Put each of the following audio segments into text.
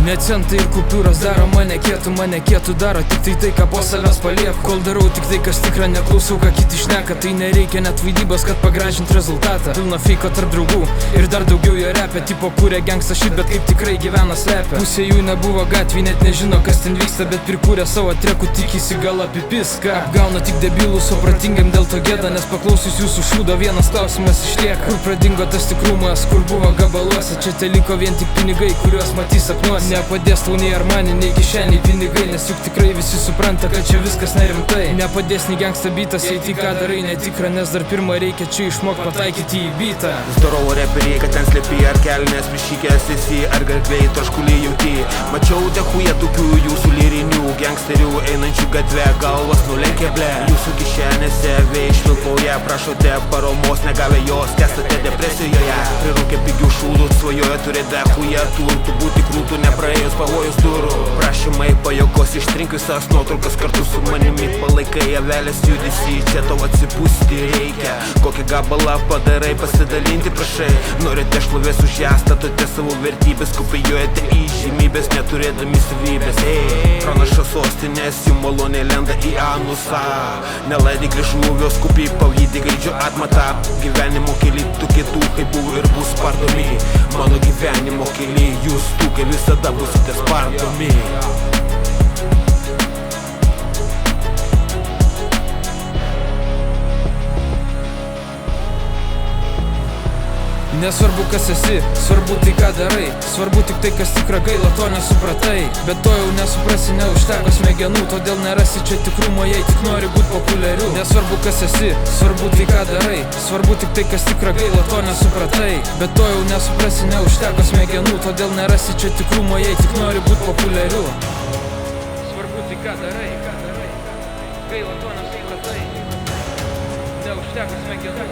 Necentai ir kultūros daro mane kietų daro tik tai, ką po savęs palieku. Kol darau tik tai, kas tikra, neklausau, ką kiti šneka. Tai nereikia net vaidybos, kad pagražint rezultatą. Pilna feiko tarp draugų ir dar daugiau jo repia. Tipo kūrė gangsta shit, bet kaip tikrai gyvena slepia. Pusė jų nebuvo gatvėj, net nežino, kas ten vyksta, bet prikūrė savo trekų, tikisi gal apipiska. Apgauna tik debilus, o protingam dėl to gėda, nes paklausius jūsų šūdo vienas klausimas išlieka. Kur pradingo tas tikrumas, kur buvo gabaluose? Čia teliko vien tik pinigai, kuriuos matys sapnuose. Nepadės tau nei Armani, nei kišeniai pinigai, nes juk tikrai visi supranta, kad čia viskas nerimtai. Nepadės nei gangsta bitas, jei tik ką darai netikra, nes dar pirmą reikia čia išmok pataikyti į bitą. Zdorovo reperiai, kad ten slepi, ar kelnes prišykęs esi, ar garkliai troškulį jauti. Mačiau dechuja tokių jūsų lyrinių gangsterių, einančių gatvę, galvas nulenkė ble. Jūsų kišenėse vėjai švilpauja, prašote paromos, negavę jos, kestate depresijoje. Prirūkė pigių šūdų, svajoja turėt dechuja turtų, būti krūtų, nepraėjus pavojus durų. Prašymai pajokos, ištrink visas nuotraukas kartu su manimi, palaikai avelės judesį, čia tau atsipūsti reikia. Kokį gabalą padarai, pasidalinti prašai. Norite šlovės už ją, statote savo vertybės, kopijuojate įžymybės, neturėdami savybės. Pranašo sostinės, jų malonė lenda į anusą. Nelaidyk liežuvio, skupiai pavydi gaidžio atmatą. Gyvenimo keli tokie tūkai buvo ir bus spardomi. Mano gyvenimo keli, jūs tūkai visada busite spardomi. Nesvarbu kas esi, svarbu tai ką darai. Svarbu tik tai kas tikra, gaila to nesupratai. Bet to jau nesuprasi, neužteko smegenų, todėl nerasi čia tikrumo, jei tik nori būt populiariu. Nesvarbu kas esi, svarbu tai ką darai. Svarbu tik tai kas tikra, gaila to nesupratai. Bet to jau nesuprasi, neužteko smegenų, todėl nerasi čia tikrumo, jei tik nori būt populiariu. Svarbu tai ką darai, gaila to nesupratai. Neužteko smegenų,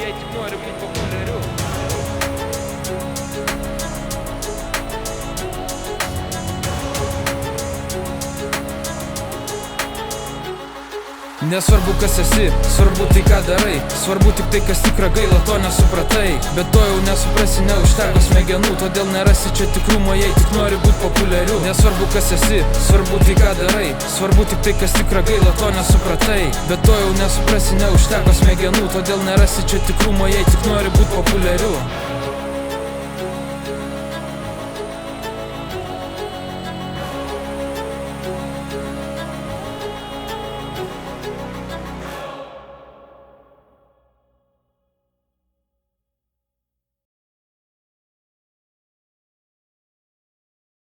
jei tik nori būt populiariu. Nesvarbu kas esi, svarbu tai ką darai. Svarbu tik tai kas tikra, gaila to nesupratai. Bet to jau nesuprasi, neužteko smegenų, todėl nerasi čia tikrumo, jei tik nori būt populiariu. Nesvarbu kas esi, svarbu tai ką darai. Svarbu tik tai kas tikra, gaila to nesupratai. Bet to jau nesuprasi, neužteko smegenų, todėl nerasi čia tikrumo, jei tik nori būt populiariu.